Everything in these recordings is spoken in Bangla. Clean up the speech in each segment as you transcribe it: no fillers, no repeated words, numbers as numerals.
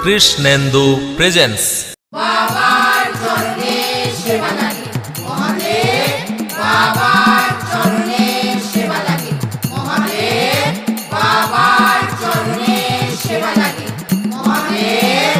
কৃষ্ণেন্দু প্রেজেন্স। বাবার চরণে সেবা লাগে মহাদেব, বাবার চরণে সেবা লাগে মহাদেব, বাবার চরণে সেবা লাগে মহাদেব।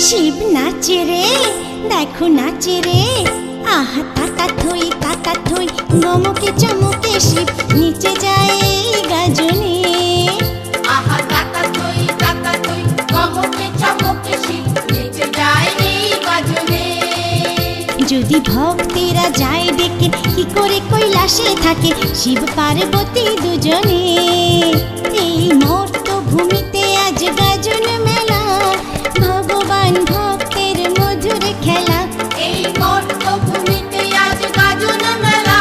শিব নাচে রে, দেখো নাচে রে, আহা তাতা থই গমকে চমকে শিব নিচে যায় গাজনে। আহা তাতা থই গমকে চমকে শিব নিচে যায় এই গাজনে। যদি ভক্তেরা যায় ডেকে কি করে কৈলাসে থাকে শিব পার্বতী দুজনে। এই মর্ত ভূমিতে আজ গাজন মেলা, ভগবান ভক্তের মধুর খেলা। এই মর্ত ভূমিতে আজ গাজন মেলা,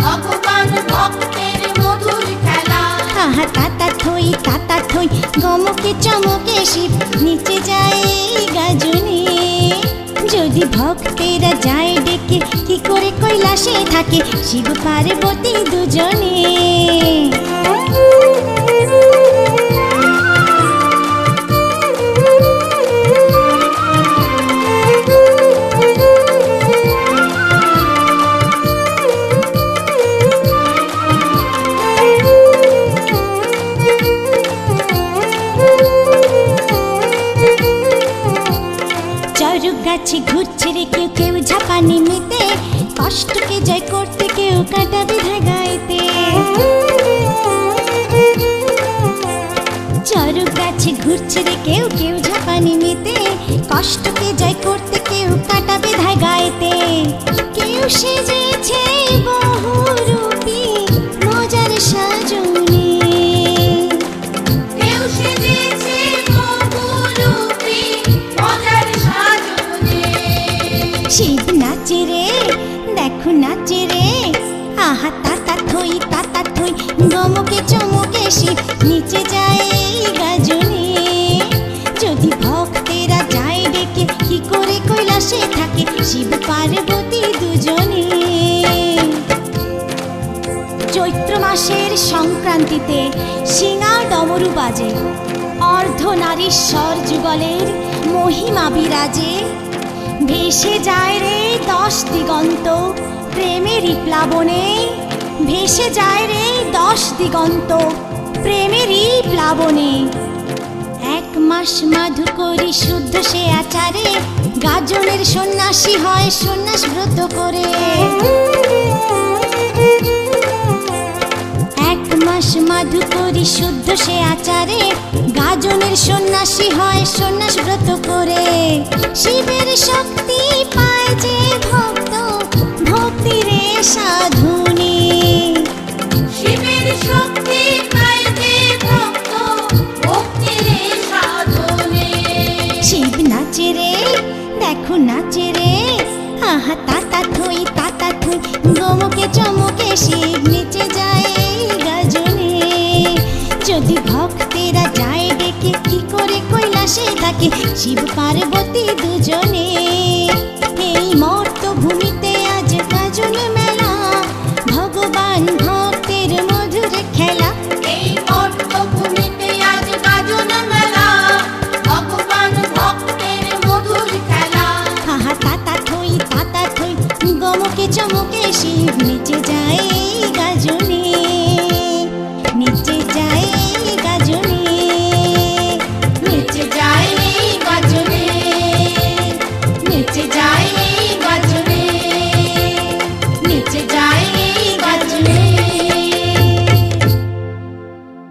ভগবান ভক্তের মধুর খেলা। আহা তাতা থই গমকে চমকে শিব নিচে যায় গাজনে। যদি ভক্তেরা যায় ডেকে কি করে কৈলাসে থাকে শিব পার্বতী দুজনে। চরক গাছে ঘুরছে রে কেউ কেউ ঝাপানি মেতে, কষ্টকে জয় করতে কেউ কাঁটা বিধা গাইতে। চরক গাছে ঘুরছে রে কেউ কেউ ঝাপানি মেতে, কষ্টকে জয় করতে কেউ কাঁটা বিধা গাইতে। কেউ সেজেছে বহুরূপী মজার সাজনে, কেউ সেজেছে বহুরূপী মজার সাজনে। শিব নাচে রে, দেখো নাচে রে, আহা তাতা থই গমকে চমকে শিব নিচে যায় গাজনে। যদি ভক্তেরা যায় ডেকে কি করে কৈলাসে থাকে শিব পার্বতী দুজনে। চৈত্র মাসের সংক্রান্তিতে শিঙা ডমরু বাজে, অর্ধনারীশ্বর যুগলের মহিমা বিরাজে। ভেসে যায় রে 10 দিগন্ত প্রেমেরই প্লাবনে, ভেসে যায় রে 10 দিগন্ত প্রেমেরই প্লাবনে। 1 মাস মাধু করি শুদ্ধ সে আচারে, গাজনের সন্ন্যাসী হয় সন্ন্যাস ব্রত করে। 1 মাস মাধু করি শুদ্ধ সে আচারে, গাজনের সন্ন্যাসী হয় সন্ন্যাস ব্রত করে। শিবের শক্তি পায় যে ভক্ত ভক্তিরে সাধুনে, শিবের শক্তি পায় যে ভক্ত ভক্তিরে সাধনে। শিব নাচে রে, দেখো নাচে রে, আহা তাতা থই গমকে চমকে শিব নিচে যায় গাজনে। যদি ভক্তেরা যায় ডেকে কি করে কৈলাসে থাকে শিব পার্বতী দুজনে। এই মর্ত ভূমিতে আজ গাজন মেলা, ভগবান ভক্তের মধুর খেলা। এই মর্ত ভূমিতে আজ গাজন মেলা, ভগবান ভক্তের মধুর খেলা। আহা তাতা থই গমকে চমকে শিব নিচে যায়